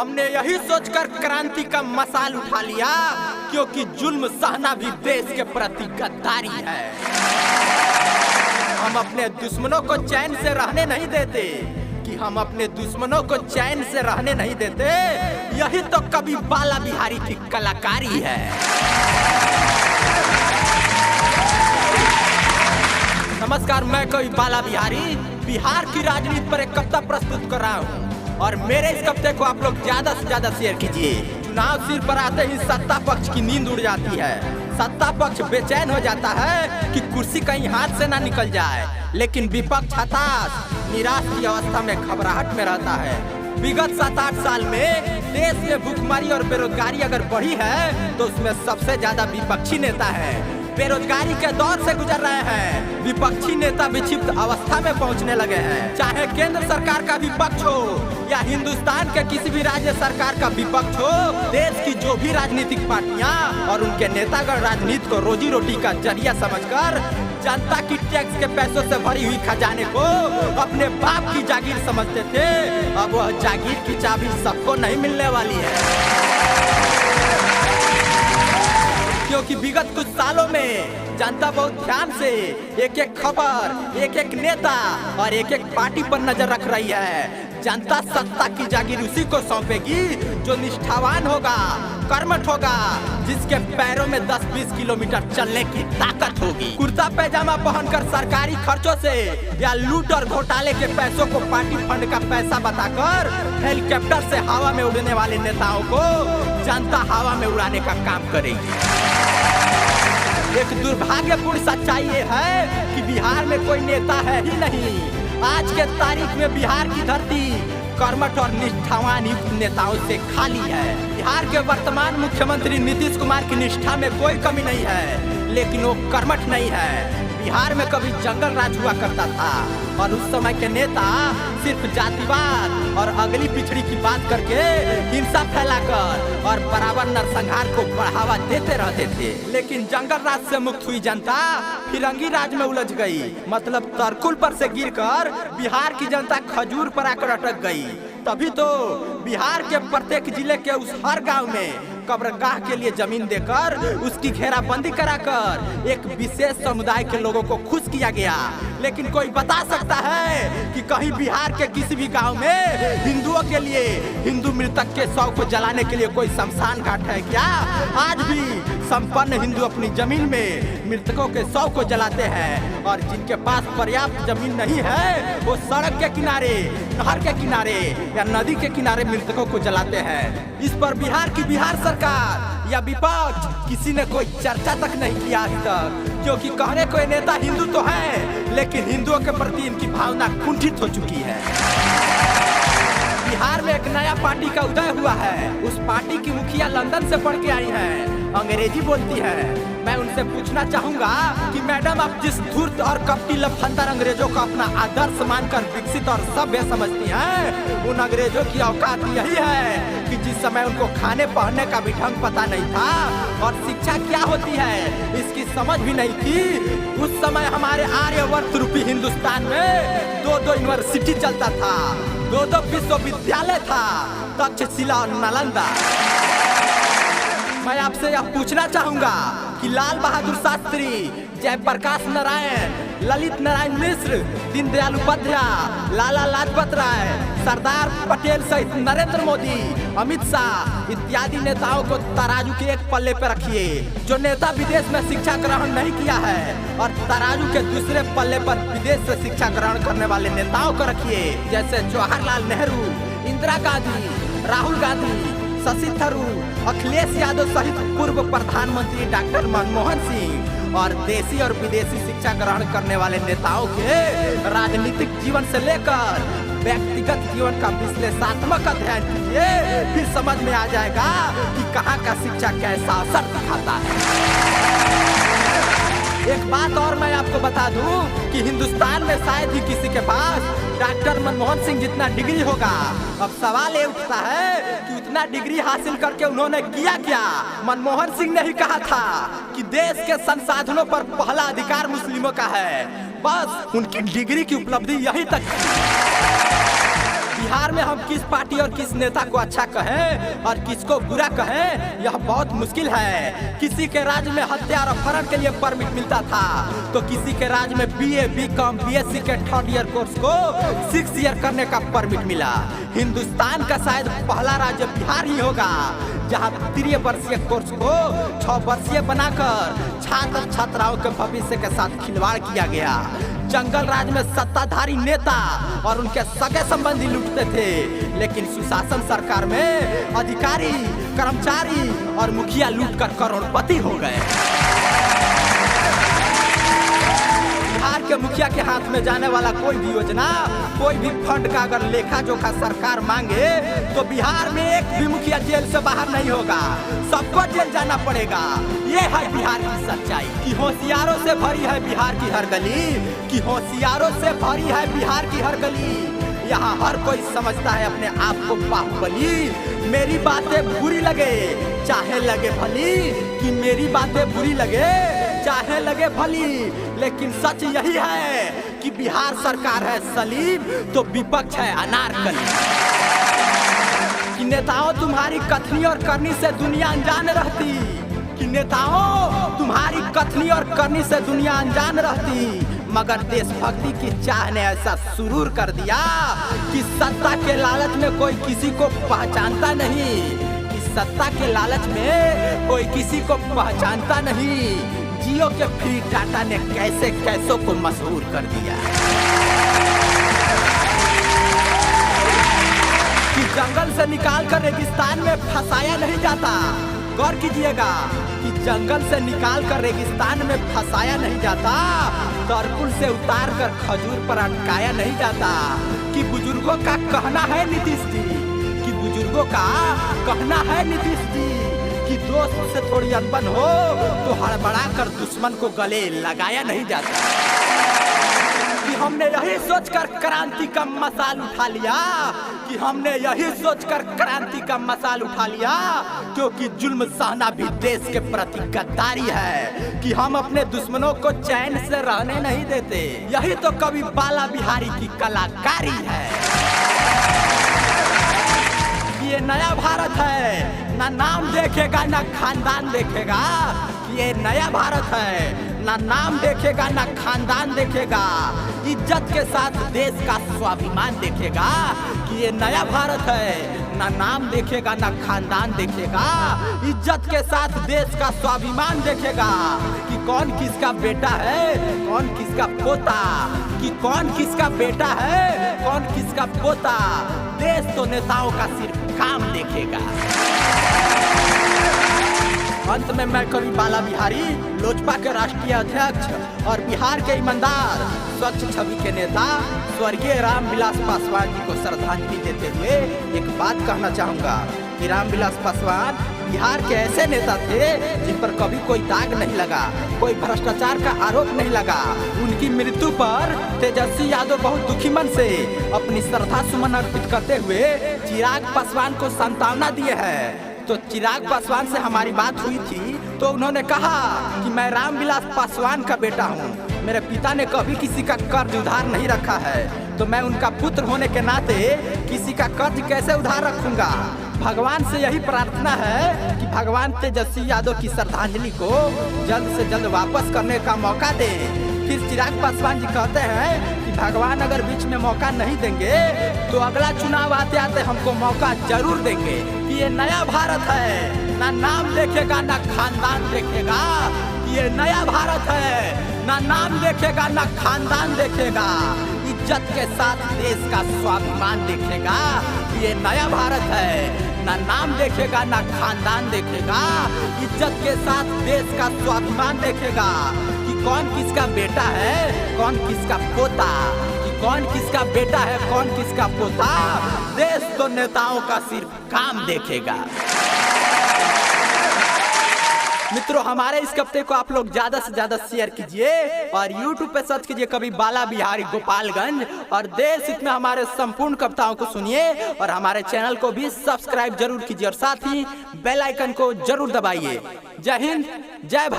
हमने यही सोचकर क्रांति का मशाल उठा लिया, क्योंकि जुल्म सहना भी देश के प्रति गद्दारी है। हम अपने दुश्मनों को चैन से रहने नहीं देते, कि हम अपने दुश्मनों को चैन से रहने नहीं देते, यही तो कवि बाला बिहारी की कलाकारी है। नमस्कार, मैं कवि बाला बिहारी बिहार की राजनीति पर एक कविता प्रस्तुत कर रहा हूँ, और मेरे इस कविता को आप लोग ज्यादा से ज्यादा शेयर कीजिए। चुनाव सिर पर आते ही सत्ता पक्ष की नींद उड़ जाती है। सत्ता पक्ष बेचैन हो जाता है कि कुर्सी कहीं हाथ से ना निकल जाए, लेकिन विपक्ष हताश निराश की अवस्था में घबराहट में रहता है। विगत 7-8 साल में देश में भूखमरी और बेरोजगारी अगर बढ़ी है तो उसमें सबसे ज्यादा विपक्षी नेता है। बेरोजगारी के दौर से गुजर रहे हैं, विपक्षी नेता विक्षिप्त अवस्था में पहुंचने लगे हैं। चाहे केंद्र सरकार का विपक्ष हो या हिंदुस्तान के किसी भी राज्य सरकार का विपक्ष हो, देश की जो भी राजनीतिक पार्टियां और उनके नेतागण राजनीति को रोजी रोटी का जरिया समझकर जनता की टैक्स के पैसों से भरी हुई खजाने को अपने बाप की जागीर समझते थे, अब वह जागीर की चाबी सबको नहीं मिलने वाली है। क्योंकि विगत कुछ सालों में जनता बहुत ध्यान से एक एक खबर, एक एक नेता और एक एक पार्टी पर नजर रख रही है। जनता सत्ता की जागीर उसी को सौंपेगी जो निष्ठावान होगा, कर्मठ होगा, जिसके पैरों में 10-20 किलोमीटर चलने की ताकत होगी। कुर्ता पैजामा पहनकर सरकारी खर्चों से या लूट और घोटाले के पैसों को पार्टी फंड का पैसा बताकर हेलीकॉप्टर से हवा में उड़ने वाले नेताओं को जनता हवा में उड़ाने का काम करेगी। एक दुर्भाग्यपूर्ण सच्चाई ये है कि बिहार में कोई नेता है ही नहीं। आज के तारीख में बिहार की धरती कर्मठ और निष्ठावान युक्त नेताओं से खाली है। बिहार के वर्तमान मुख्यमंत्री नीतीश कुमार की निष्ठा में कोई कमी नहीं है, लेकिन वो कर्मठ नहीं है। बिहार में कभी जंगल राज हुआ करता था और उस समय के नेता सिर्फ जातिवाद और अगली पिछड़ी की बात करके हिंसा फैलाकर और बराबर नरसंहार को बढ़ावा देते रहते थे। लेकिन जंगल राज से मुक्त हुई जनता फिरंगी राज में उलझ गई, मतलब तरकुल पर से गिरकर बिहार की जनता खजूर पर आकर अटक गई। तभी तो बिहार के प्रत्येक जिले के उस हर गांव में कब्रगाह के लिए जमीन देकर उसकी घेराबंदी कराकर एक विशेष समुदाय के लोगों को खुश किया गया। लेकिन कोई बता सकता है कि कहीं बिहार के किसी भी गांव में हिंदुओं के लिए, हिंदू मृतक के शव को जलाने के लिए कोई शमशान घाट है क्या? आज भी संपन्न हिंदू अपनी जमीन में मृतकों के शव को जलाते हैं, और जिनके पास पर्याप्त जमीन नहीं है वो सड़क के किनारे, नहर के किनारे या नदी के किनारे मृतकों को जलाते हैं। इस पर बिहार की बिहार सरकार या विपक्ष किसी ने कोई चर्चा तक नहीं किया आज तक, क्योंकि कहने कोई नेता हिंदू तो है, लेकिन हिंदुओं के प्रति इनकी भावना कुंठित हो चुकी है। बिहार में एक नया पार्टी का उदय हुआ है। उस पार्टी की मुखिया लंदन से पढ़ के आई हैं, अंग्रेजी बोलती है। मैं उनसे पूछना चाहूंगा कि मैडम, आप जिस धूर्त और कपटी लफंदर अंग्रेजों को अपना आदर्श मानकर विकसित और सभ्य समझती हैं, उन अंग्रेजों की औकात यही है कि जिस समय उनको खाने पहनने का भी ढंग पता नहीं था और शिक्षा क्या होती है इसकी समझ भी नहीं थी, उस समय हमारे आर्यवर्त रूपी हिंदुस्तान में 2 यूनिवर्सिटी चलता था, 2 विश्वविद्यालय था, तक्षशिला और नालंदा। मैं आपसे यह पूछना चाहूंगा कि लाल बहादुर शास्त्री, जयप्रकाश नारायण, ललित नारायण मिश्र, दीनदयाल उपाध्याय, लाला लाजपत राय, सरदार पटेल सहित नरेंद्र मोदी, अमित शाह इत्यादि नेताओं को तराजू के एक पल्ले पर रखिए। जो नेता विदेश में शिक्षा ग्रहण नहीं किया है, और तराजू के दूसरे पल्ले पर विदेश से शिक्षा ग्रहण करने वाले नेताओं को रखिए, जैसे जवाहरलाल नेहरू, इंदिरा गांधी, राहुल गांधी, शशि थरूर, अखिलेश यादव सहित पूर्व प्रधानमंत्री डॉक्टर मनमोहन सिंह, और देशी और विदेशी शिक्षा ग्रहण करने वाले नेताओं के राजनीतिक जीवन से लेकर व्यक्तिगत जीवन का विश्लेषणात्मक अध्ययन कीजिए, फिर समझ में आ जाएगा कि कहाँ का शिक्षा कैसा असर दिखाता है। एक बात और मैं आपको बता दूं कि हिंदुस्तान में शायद ही किसी के पास डॉक्टर मनमोहन सिंह जितना डिग्री होगा। अब सवाल ये उठता है कि उतना डिग्री हासिल करके उन्होंने किया क्या? मनमोहन सिंह ने ही कहा था कि देश के संसाधनों पर पहला अधिकार मुस्लिमों का है, बस उनकी डिग्री की उपलब्धि यही तक। बिहार में हम किस पार्टी और किस नेता को अच्छा कहें और किसको बुरा कहें यह बहुत मुश्किल है। किसी के राज्य में हत्या और अपहरण के लिए परमिट मिलता था तो किसी के राज्य में BA, BCom, BSc के 3rd ईयर कोर्स को 6 ईयर करने का परमिट मिला। हिंदुस्तान का शायद पहला राज्य बिहार ही होगा जहां 3 वर्षीय कोर्स को 6 वर्षीय बनाकर छात्र छात्राओं के भविष्य के साथ खिलवाड़ किया गया। जंगल राज में सत्ताधारी नेता और उनके सगे संबंधी लूटते थे, लेकिन सुशासन सरकार में अधिकारी, कर्मचारी और मुखिया लूटकर करोड़पति हो गए। बिहार के मुखिया के हाथ में जाने वाला कोई भी योजना, कोई भी फंड का अगर लेखा जोखा सरकार मांगे तो बिहार में एक भी मुखिया जेल से बाहर नहीं होगा, सबको जेल जाना पड़ेगा। ये है बिहार की सच्चाई कि होशियारों से भरी है बिहार की हर गली, कि होशियारों से भरी है बिहार की हर गली। यहाँ हर कोई समझता है अपने आप को बाहुबली। मेरी बातें बुरी लगे चाहे लगे भली, कि मेरी बातें बुरी लगे चाहे लगे भली, लेकिन सच यही है कि बिहार सरकार है सलीम तो विपक्ष है अनारकली। कि नेताओं तुम्हारी कथनी और करनी से दुनिया अनजान रहती, कि नेताओं तुम्हारी कथनी और करनी से दुनिया अनजान रहती, मगर देशभक्ति की चाह ने ऐसा सुरूर कर दिया कि सत्ता के लालच में कोई किसी को पहचानता नहीं, कि सत्ता के लालच में कोई किसी को पहचानता नहीं। जियो के फ्री डाटा ने कैसे कैसों को मशहूर कर दिया। कि जंगल से निकाल कर रेगिस्तान में फंसाया नहीं जाता, गौर कीजिएगा कि जंगल से निकाल कर रेगिस्तान में फंसाया नहीं जाता, तरकुल से उतार कर खजूर पर अटकाया नहीं जाता। कि बुजुर्गों का कहना है नीतीश जी, कि बुजुर्गों का कहना है नीतीश जी, कि दोस्त से थोड़ी अनबन हो तो हड़बड़ा कर दुश्मन को गले लगाया नहीं जाता। कि हमने यही सोचकर क्रांति का मसाल उठा लिया, कि हमने यही सोचकर क्रांति का मसाल उठा लिया, क्योंकि जुल्म सहना भी देश के प्रति गद्दारी है, कि हम अपने दुश्मनों को चैन से रहने नहीं देते। यही तो कवि बाला बिहारी की कलाकारी है। ये नया भारत है, ना नाम देखेगा ना खानदान देखेगा। ये नया भारत है, ना नाम देखेगा ना खानदान देखेगा, इज्जत के साथ देश का स्वाभिमान देखेगा। कि ये नया भारत है, ना नाम देखेगा ना खानदान देखेगा, इज्जत के साथ देश का स्वाभिमान देखेगा। कि कौन किसका बेटा है, कौन किसका पोता, कि कौन किसका बेटा है, कौन किसका पोता, देश तो नेताओं का सिर्फ काम देखेगा। अंत में मैं कवि बाला बिहारी, लोजपा के राष्ट्रीय अध्यक्ष और बिहार के ईमानदार स्वच्छ छवि के नेता स्वर्गीय रामविलास पासवान जी को श्रद्धांजलि देते हुए एक बात कहना चाहूँगा कि रामविलास पासवान बिहार के ऐसे नेता थे जिन पर कभी कोई दाग नहीं लगा, कोई भ्रष्टाचार का आरोप नहीं लगा। उनकी मृत्यु पर तेजस्वी यादव बहुत दुखी मन से अपनी श्रद्धा सुमन अर्पित करते हुए चिराग पासवान को सांत्वना दिए हैं। तो चिराग पासवान से हमारी बात हुई थी तो उन्होंने कहा कि मैं रामविलास पासवान का बेटा हूँ, मेरे पिता ने कभी किसी का कर्ज उधार नहीं रखा है, तो मैं उनका पुत्र होने के नाते किसी का कर्ज कैसे उधार रखूंगा। भगवान से यही प्रार्थना है कि भगवान तेजस्वी यादव की श्रद्धांजलि को जल्द से जल्द वापस करने का मौका दे। फिर चिराग पासवान जी कहते हैं कि भगवान अगर बीच में मौका नहीं देंगे तो अगला चुनाव आते आते हमको मौका जरूर देंगे। कि ये नया भारत है, ना नाम देखेगा ना खानदान देखेगा। कि ये नया भारत है, ना नाम देखेगा ना खानदान देखेगा, इज्जत के साथ देश का स्वाभिमान देखेगा। ये नया भारत है, ना नाम देखेगा ना खानदान देखेगा, इज्जत के साथ देश का स्वाभिमान देखेगा। कि कौन किसका बेटा है, कौन किसका पोता, कि कौन किसका बेटा है, कौन किसका पोता, देश तो नेताओं का सिर्फ काम देखेगा। मित्रों, हमारे इस कविता को आप लोग ज्यादा से ज्यादा शेयर कीजिए और YouTube पे सर्च कीजिए कवि बाला बिहारी गोपालगंज, और देश हित में हमारे संपूर्ण कविताओं को सुनिए और हमारे चैनल को भी सब्सक्राइब जरूर कीजिए और साथ ही बेल आइकन को जरूर दबाइए। जय हिंद, जय भारत।